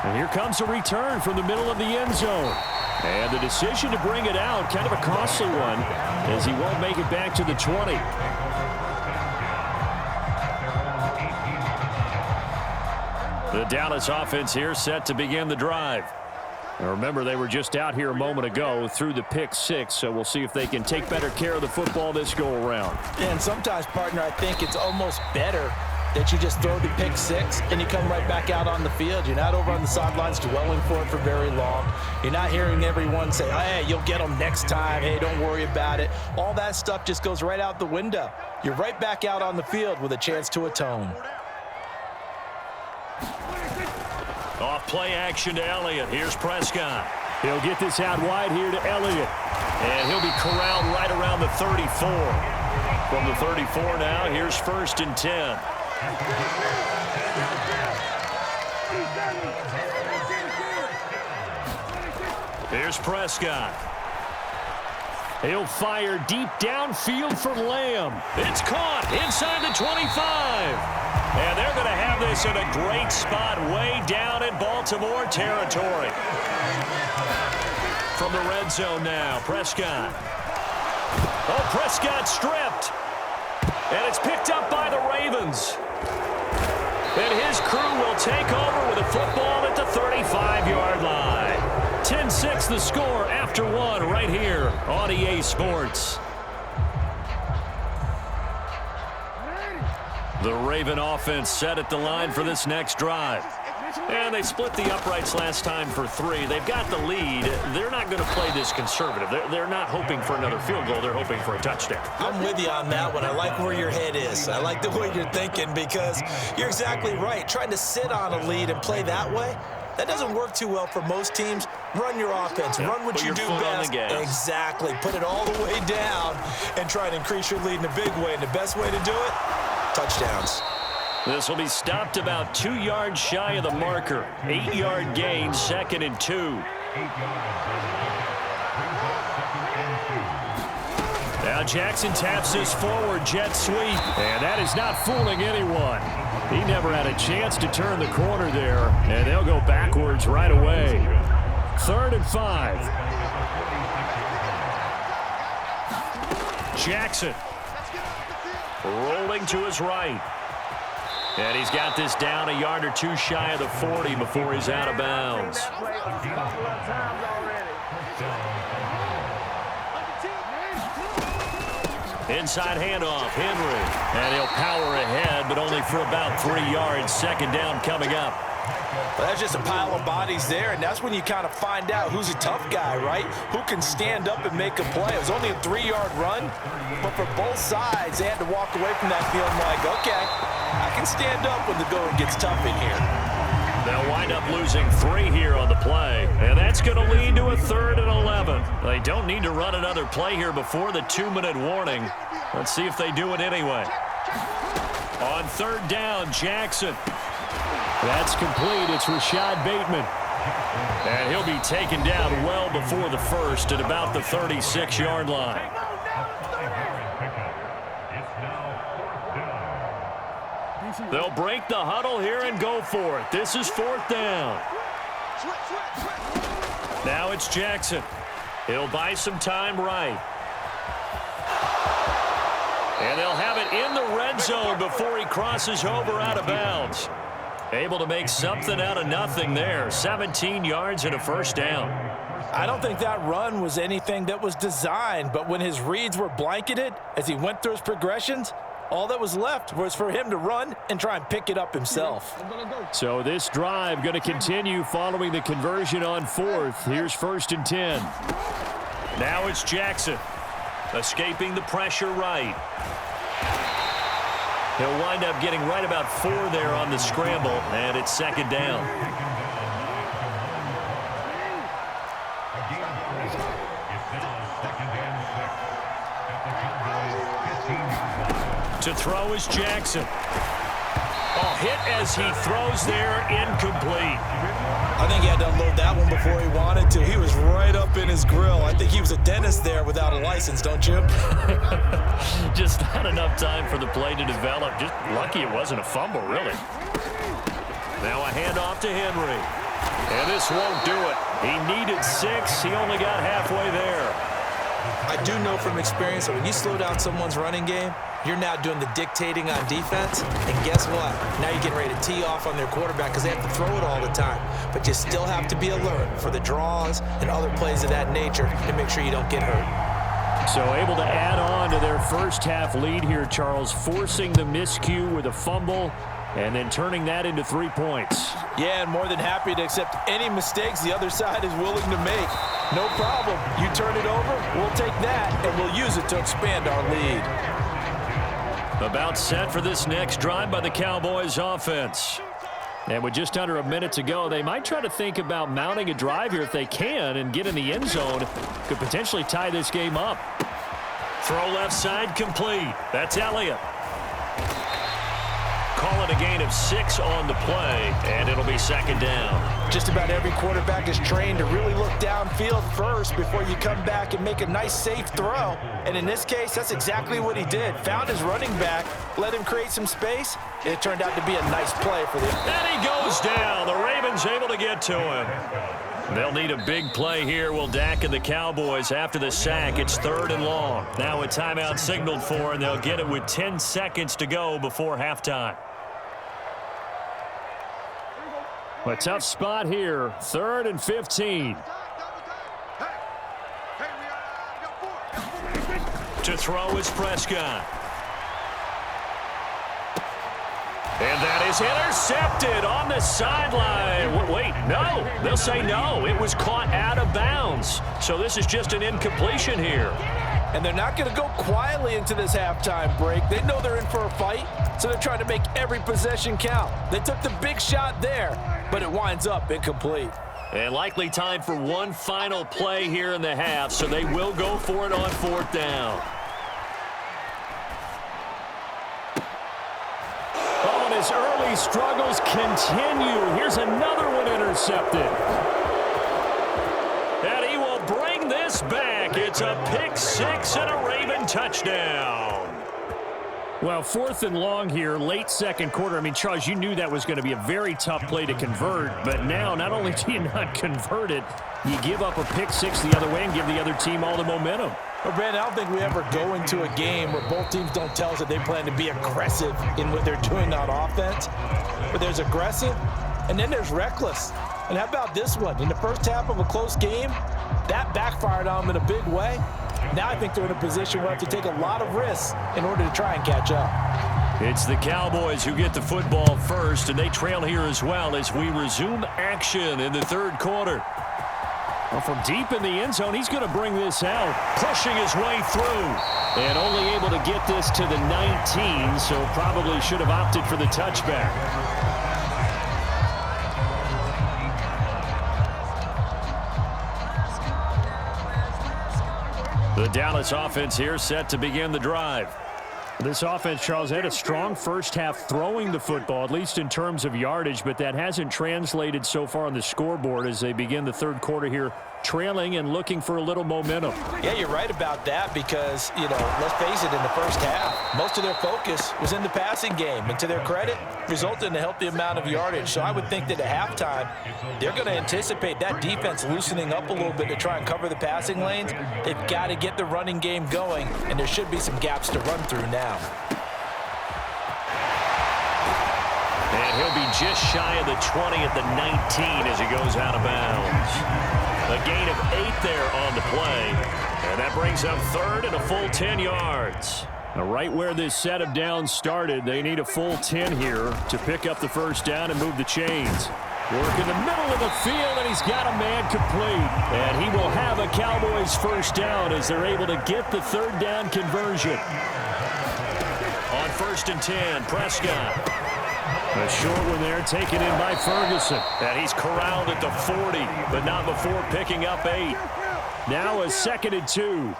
And here comes a return from the middle of the end zone. And the decision to bring it out, kind of a costly one, as he won't make it back to the 20. The Dallas offense here set to begin the drive. Now remember, they were just out here a moment ago through the pick six, so we'll see if they can take better care of the football this go-around. And sometimes, partner, I think it's almost better that you just throw the pick six and you come right back out on the field. You're not over on the sidelines dwelling for it for very long. You're not hearing everyone say, hey, you'll get them next time. Hey, don't worry about it. All that stuff just goes right out the window. You're right back out on the field with a chance to atone. Off play action to Elliott. Here's Prescott. He'll get this out wide here to Elliott. And he'll be corralled right around the 34. From the 34 now, here's 1st and 10. Here's Prescott. He'll fire deep downfield for Lamb. It's caught inside the 25. And they're going to have this in a great spot way down in Baltimore territory. From the red zone now, Prescott. Oh, Prescott stripped. And it's picked up by the Ravens. And his crew will take over with a football at the 35-yard line. 10-6 the score after one right here on EA Sports. The Raven offense set at the line for this next drive. And they split the uprights last time for 3. They've got the lead. They're not going to play this conservative. They're not hoping for another field goal. They're hoping for a touchdown. I'm with you on that one. I like where your head is. I like the way you're thinking because you're exactly right. Trying to sit on a lead and play that way, that doesn't work too well for most teams. Run your offense. Run what you do best. Exactly. Put it all the way down and try to increase your lead in a big way. And the best way to do it, touchdowns. This will be stopped about 2 yards shy of the marker. 8-yard gain, 2nd and 2. Now Jackson taps this forward jet sweep. And that is not fooling anyone. He never had a chance to turn the corner there. And they'll go backwards right away. 3rd and 5. Jackson. Rolling to his right. And he's got this down a yard or 2 shy of the 40 before he's out of bounds. Inside handoff, Henry. And he'll power ahead, but only for about 3 yards. 2nd down coming up. Well, that's just a pile of bodies there, and that's when you kind of find out who's a tough guy, right? Who can stand up and make a play. It was only a 3-yard run, but for both sides, they had to walk away from that feeling like, okay, I can stand up when the going gets tough in here. They'll wind up losing 3 here on the play, and that's going to lead to a 3rd and 11. They don't need to run another play here before the 2-minute warning. Let's see if they do it anyway. On 3rd down, Jackson. That's complete. It's Rashad Bateman. And he'll be taken down well before the 1st at about the 36-yard line. They'll break the huddle here and go for it. This is 4th down. Now it's Jackson. He'll buy some time right. And they'll have it in the red zone before he crosses over out of bounds. Able to make something out of nothing there. 17 yards and a 1st down. I don't think that run was anything that was designed, but when his reads were blanketed as he went through his progressions, all that was left was for him to run and try and pick it up himself. So this drive going to continue following the conversion on 4th. Here's 1st and 10. Now it's Jackson. Escaping the pressure right. He'll wind up getting right about 4 there on the scramble, and it's 2nd down. To throw is Jackson. Oh, hit as he throws there, incomplete. I think he had to unload that one before he wanted to. He was right up in his grill. I think he was a dentist there without a license, don't you? Just not enough time for the play to develop. Just lucky it wasn't a fumble, really. Now a handoff to Henry. And this won't do it. He needed 6. He only got halfway there. I do know from experience that when you slow down someone's running game, you're now doing the dictating on defense. And guess what? Now you're getting ready to tee off on their quarterback because they have to throw it all the time. But you still have to be alert for the draws and other plays of that nature to make sure you don't get hurt. So able to add on to their first half lead here, Charles, forcing the miscue with a fumble and then turning that into 3 points. Yeah, and more than happy to accept any mistakes the other side is willing to make. No problem. You turn it over, we'll take that, and we'll use it to expand our lead. About set for this next drive by the Cowboys offense. And with just under a minute to go, they might try to think about mounting a drive here if they can and get in the end zone. Could potentially tie this game up. Throw left side complete. That's Elliott. Call it a gain of 6 on the play, and it'll be second down. Just about every quarterback is trained to really look downfield first before you come back and make a nice, safe throw. And in this case, that's exactly what he did. Found his running back, let him create some space. It turned out to be a nice play for them. And he goes down. The Ravens able to get to him. They'll need a big play here, will Dak and the Cowboys after the sack. It's 3rd and long. Now a timeout signaled for, and they'll get it with 10 seconds to go before halftime. A tough spot here, 3rd and 15. To throw is Prescott. And that is intercepted on the sideline. Wait, no. They'll say no. It was caught out of bounds. So this is just an incompletion here. And they're not going to go quietly into this halftime break. They know they're in for a fight, so they're trying to make every possession count. They took the big shot there, but it winds up incomplete. And likely time for one final play here in the half, so they will go for it on 4th down. Oh, and his early struggles continue. Here's another one intercepted. And he will bring this back. It's a pick 6 and a Raven touchdown. Well, 4th and long here, late second quarter. I mean, Charles, you knew that was going to be a very tough play to convert, but now not only do you not convert it, you give up a pick 6 the other way and give the other team all the momentum. Well, Brandon, I don't think we ever go into a game where both teams don't tell us that they plan to be aggressive in what they're doing on offense. But there's aggressive, and then there's reckless. And how about this one? In the first half of a close game, that backfired on them in a big way. Now I think they're in a position where they have to take a lot of risks in order to try and catch up. It's the Cowboys who get the football first, and they trail here as well as we resume action in the 3rd quarter. Well, from deep in the end zone, he's going to bring this out, pushing his way through, and only able to get this to the 19, so probably should have opted for the touchback. The Dallas offense here set to begin the drive. This offense, Charles, had a strong first half throwing the football, at least in terms of yardage, but that hasn't translated so far on the scoreboard as they begin the 3rd quarter here, trailing and looking for a little momentum. Yeah, you're right about that because, let's face it, in the first half, most of their focus was in the passing game. And to their credit, resulted in a healthy amount of yardage. So I would think that at halftime, they're going to anticipate that defense loosening up a little bit to try and cover the passing lanes. They've got to get the running game going, and there should be some gaps to run through now. And he'll be just shy of the 20 at the 19 as he goes out of bounds. A gain of 8 there on the play. And that brings up 3rd and a full 10 yards. Now, right where this set of downs started, they need a full 10 here to pick up the first down and move the chains. Work in the middle of the field, and he's got a man complete. And he will have a Cowboys first down as they're able to get the 3rd down conversion. On 1st and 10, Prescott. A short one there, taken in by Ferguson. And he's corralled at the 40, but not before picking up 8. Now a 2nd and 2.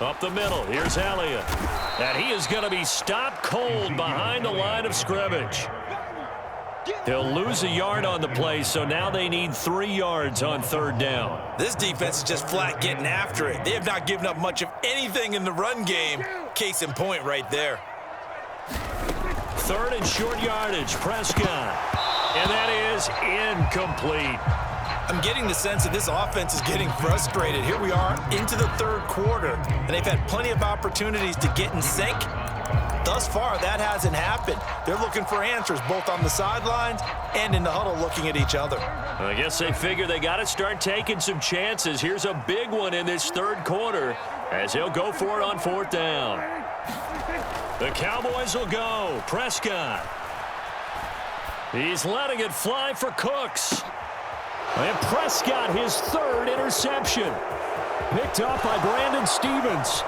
Up the middle, here's Elliott. And he is going to be stopped cold behind the line of scrimmage. He'll lose a yard on the play, so now they need 3 yards on 3rd down. This defense is just flat getting after it. They have not given up much of anything in the run game. Case in point right there. third and short yardage. Prescott. And that is incomplete. I'm getting the sense that this offense is getting frustrated. Here we are into the third quarter, and they've had plenty of opportunities to get in sync. Thus far, that hasn't happened. They're looking for answers both on the sidelines and in the huddle looking at each other. I guess they figure they got to start taking some chances. Here's a big one in this third quarter as he'll go for it on fourth down. The Cowboys will go. Prescott. He's letting it fly for Cooks. And Prescott, his third interception. Picked up by Brandon Stephens.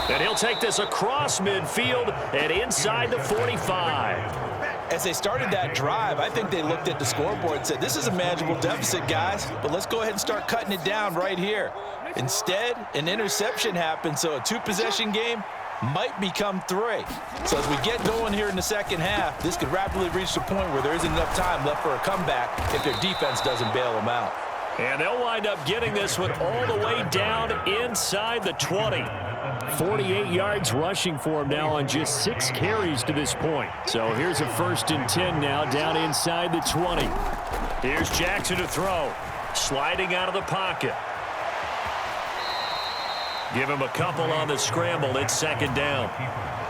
And he'll take this across midfield and inside the 45. As they started that drive, I think they looked at the scoreboard and said, this is a manageable deficit, guys, but let's go ahead and start cutting it down right here. Instead, an interception happened, so a two-possession game might become three. So as we get going here in the second half, this could rapidly reach the point where there isn't enough time left for a comeback if their defense doesn't bail them out. And they'll wind up getting this one all the way down inside the 20. 48 yards rushing for him now on just 6 carries to this point. So here's a 1st and 10 now down inside the 20. Here's Jackson to throw. Sliding out of the pocket. Give him a couple on the scramble. It's 2nd down.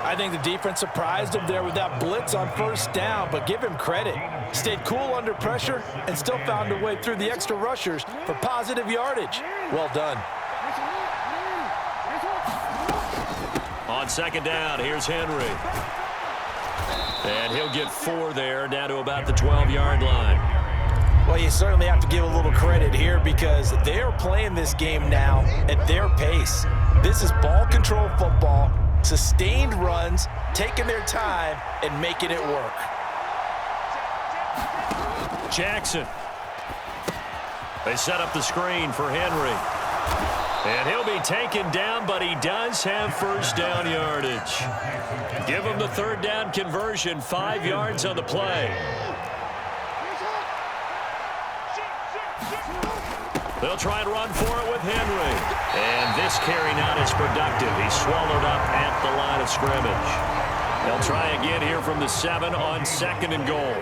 I think the defense surprised him there with that blitz on 1st down, but give him credit. Stayed cool under pressure and still found a way through the extra rushers for positive yardage. Well done. On 2nd down, here's Henry. And he'll get 4 there, down to about the 12-yard line. Well, you certainly have to give a little credit here because they're playing this game now at their pace. This is ball control football, sustained runs, taking their time, and making it work. Jackson. They set up the screen for Henry. And he'll be taken down, but he does have 1st down yardage. Give him the 3rd down conversion, 5 yards on the play. They'll try and run for it with Henry. And this carry not as productive. He's swallowed up at the line of scrimmage. They'll try again here from the 7 on 2nd and goal.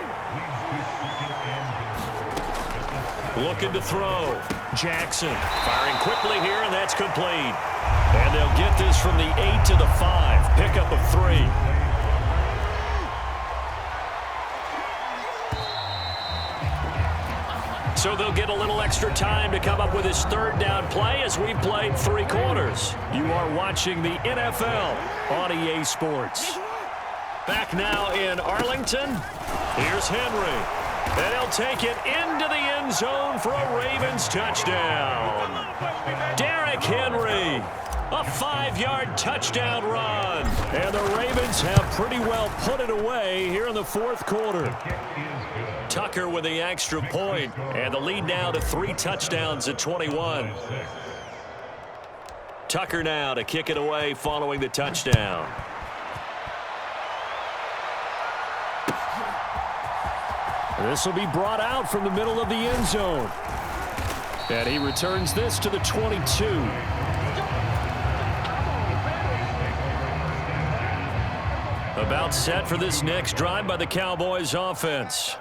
Looking to throw. Jackson firing quickly here, and that's complete. And they'll get this from the 8 to the 5. Pickup of 3. So they'll get a little extra time to come up with his 3rd down play as we've played 3 quarters. You are watching the NFL on EA Sports. Back now in Arlington. Here's Henry. And he'll take it into the end zone for a Ravens touchdown. Derrick Henry, a 5-yard touchdown run. And the Ravens have pretty well put it away here in the 4th quarter. Tucker with the extra point, and the lead now to 3 touchdowns at 21. Tucker now to kick it away following the touchdown. This will be brought out from the middle of the end zone. And he returns this to the 22. About set for this next drive by the Cowboys offense.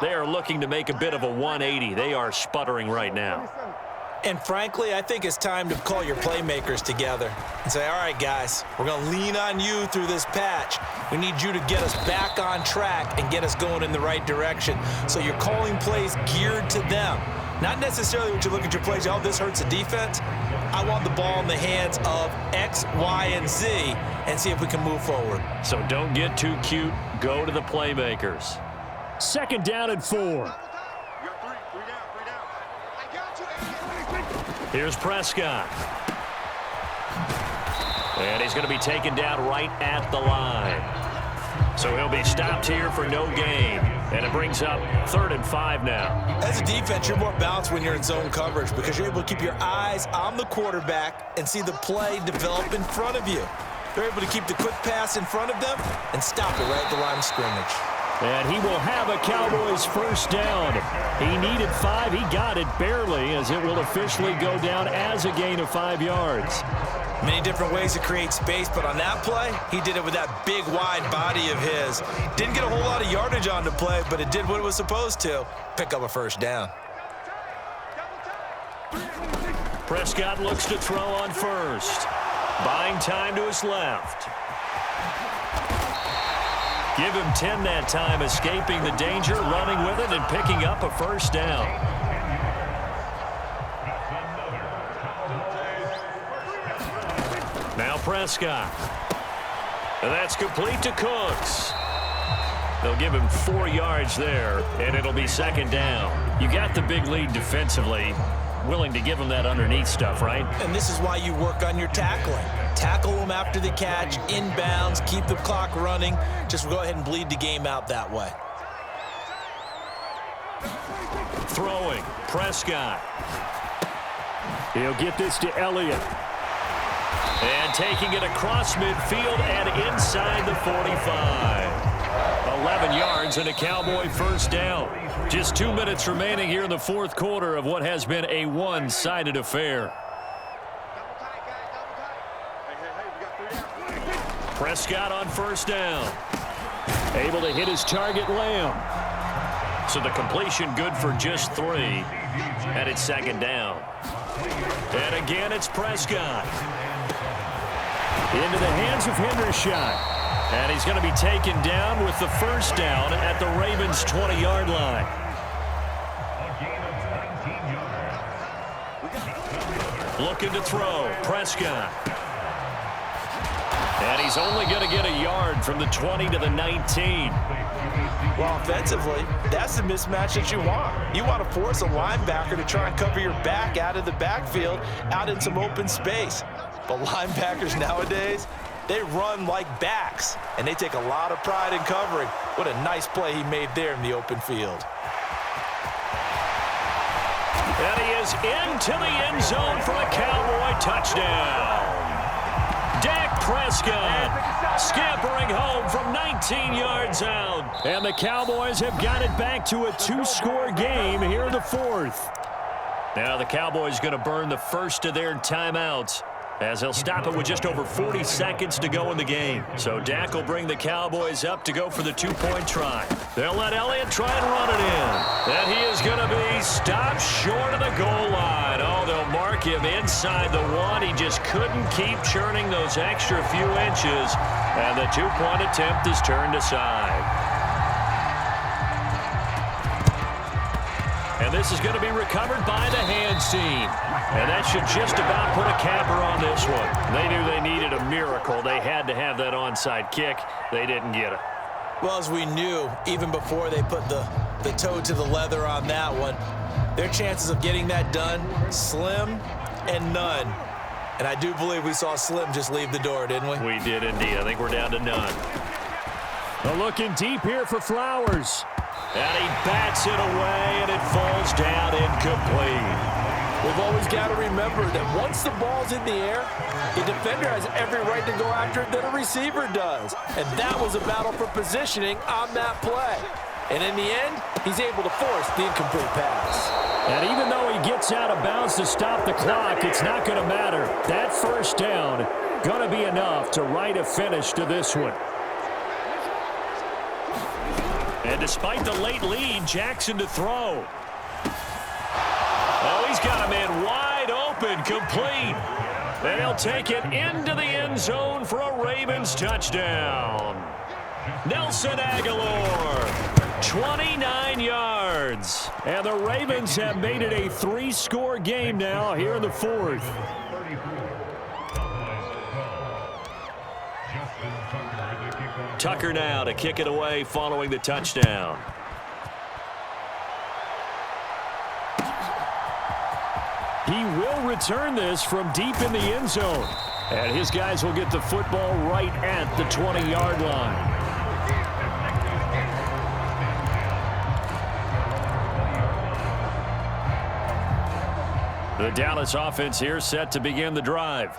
They are looking to make a bit of a 180. They are sputtering right now. And frankly, I think it's time to call your playmakers together and say, all right, guys, we're going to lean on you through this patch. We need you to get us back on track and get us going in the right direction. So you're calling plays geared to them. Not necessarily when you look at your plays, oh, this hurts the defense. I want the ball in the hands of X, Y, and Z and see if we can move forward. So don't get too cute. Go to the playmakers. 2nd down and 4. Here's Prescott. And he's going to be taken down right at the line. So he'll be stopped here for no gain. And it brings up 3rd and 5 now. As a defense, you're more balanced when you're in zone coverage because you're able to keep your eyes on the quarterback and see the play develop in front of you. They're able to keep the quick pass in front of them and stop it right at the line of scrimmage. And he will have a Cowboys 1st down. He needed 5. He got it barely as it will officially go down as a gain of 5 yards. Many different ways to create space, but on that play, he did it with that big, wide body of his. Didn't get a whole lot of yardage on the play, but it did what it was supposed to. Pick up a first down. Prescott looks to throw on first. Buying time to his left. Give him 10 that time, escaping the danger, running with it, and picking up a first down. Now Prescott. And that's complete to Cooks. They'll give him 4 yards there, and it'll be second down. You got the big lead defensively. Willing to give him that underneath stuff, right? And this is why you work on your tackling. Tackle them after the catch, inbounds, keep the clock running. Just go ahead and bleed the game out that way. Throwing, Prescott. He'll get this to Elliott. And taking it across midfield and inside the 45. 11 yards and a Cowboy first down. Just 2 minutes remaining here in the fourth quarter of what has been a one-sided affair. Prescott on first down. Able to hit his target, Lamb. So the completion good for just 3. And it's second down. And again, it's Prescott. Into the hands of Hendershot. And he's going to be taken down with the first down at the Ravens' 20-yard line. Looking to throw, Prescott. And he's only going to get a yard from the 20 to the 19. Well, offensively, that's the mismatch that you want. You want to force a linebacker to try and cover your back out of the backfield, out in some open space. But linebackers nowadays, they run like backs, and they take a lot of pride in covering. What a nice play he made there in the open field. And he is into the end zone for a Cowboy touchdown. Dak Prescott scampering home from 19 yards out. And the Cowboys have got it back to a 2-score game here in the fourth. Now the Cowboys going to burn the first of their timeouts, as he'll stop it with just over 40 seconds to go in the game. So Dak will bring the Cowboys up to go for the 2-point try. They'll let Elliott try and run it in. And he is going to be stopped short of the goal line. Oh, they'll mark him inside the 1. He just couldn't keep churning those extra few inches. And the 2-point attempt is turned aside. And this is going to be recovered by the hands team. And that should just about put a capper on this one. They knew they needed a miracle. They had to have that onside kick. They didn't get it. Well, as we knew, even before they put the toe to the leather on that one, their chances of getting that done, slim and none. And I do believe we saw Slim just leave the door, didn't we? We did indeed. I think we're down to none. Looking deep here for Flowers. And he bats it away, and it falls down incomplete. We've always got to remember that once the ball's in the air, the defender has every right to go after it than a receiver does. And that was a battle for positioning on that play. And in the end, he's able to force the incomplete pass. And even though he gets out of bounds to stop the clock, it's not going to matter. That first down going to be enough to write a finish to this one. And despite the late lead, Jackson to throw. Oh, he's got him in wide open, complete. And he'll take it into the end zone for a Ravens touchdown. Nelson Aguilar, 29 yards. And the Ravens have made it a 3-score game now here in the fourth. Tucker now to kick it away following the touchdown. He will return this from deep in the end zone. And his guys will get the football right at the 20-yard line. The Dallas offense here set to begin the drive.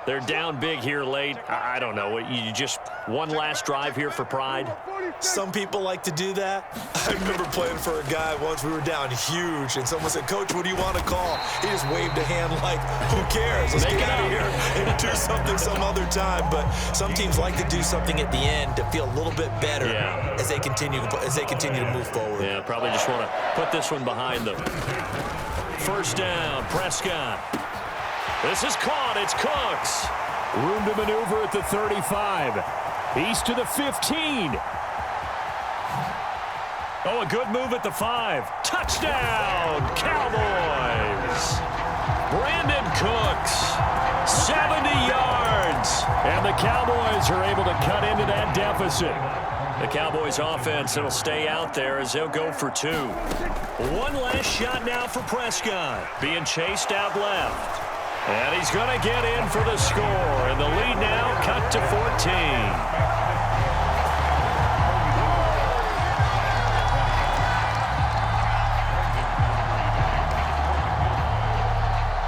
They're down big here late. I don't know. You just one last drive here for Pride? Some people like to do that. I remember playing for a guy once. We were down huge, and someone said, "Coach, what do you want to call?" He just waved a hand like, "Who cares? Let's get out of here and do something some other time." But some teams like to do something at the end to feel a little bit better as they continue to move forward. Yeah, probably just want to put this one behind them. First down, Prescott. This is caught. It's Cooks. Room to maneuver at the 35. He's to the 15. Oh, a good move at the 5. Touchdown, Cowboys. Brandon Cooks, 70 yards. And the Cowboys are able to cut into that deficit. The Cowboys offense, it'll stay out there as they'll go for 2. One last shot now for Prescott. Being chased out left. And he's going to get in for the score. And the lead now cut to 14.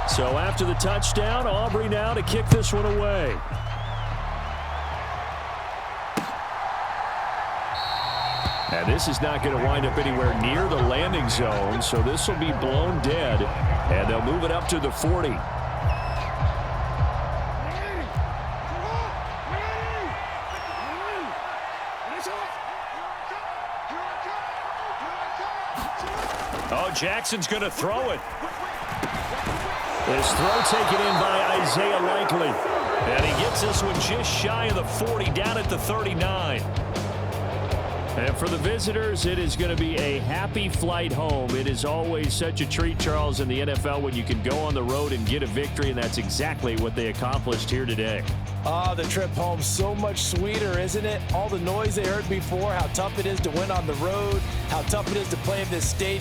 So after the touchdown, Aubrey now to kick this one away. And this is not going to wind up anywhere near the landing zone, so this will be blown dead, and they'll move it up to the 40. Oh, Jackson's going to throw it. This throw taken in by Isaiah Likely. And he gets this one just shy of the 40, down at the 39. And for the visitors, it is going to be a happy flight home. It is always such a treat, Charles, in the NFL when you can go on the road and get a victory, and that's exactly what they accomplished here today. Oh, the trip home so much sweeter, isn't it? All the noise they heard before, how tough it is to win on the road, how tough it is to play in this stadium.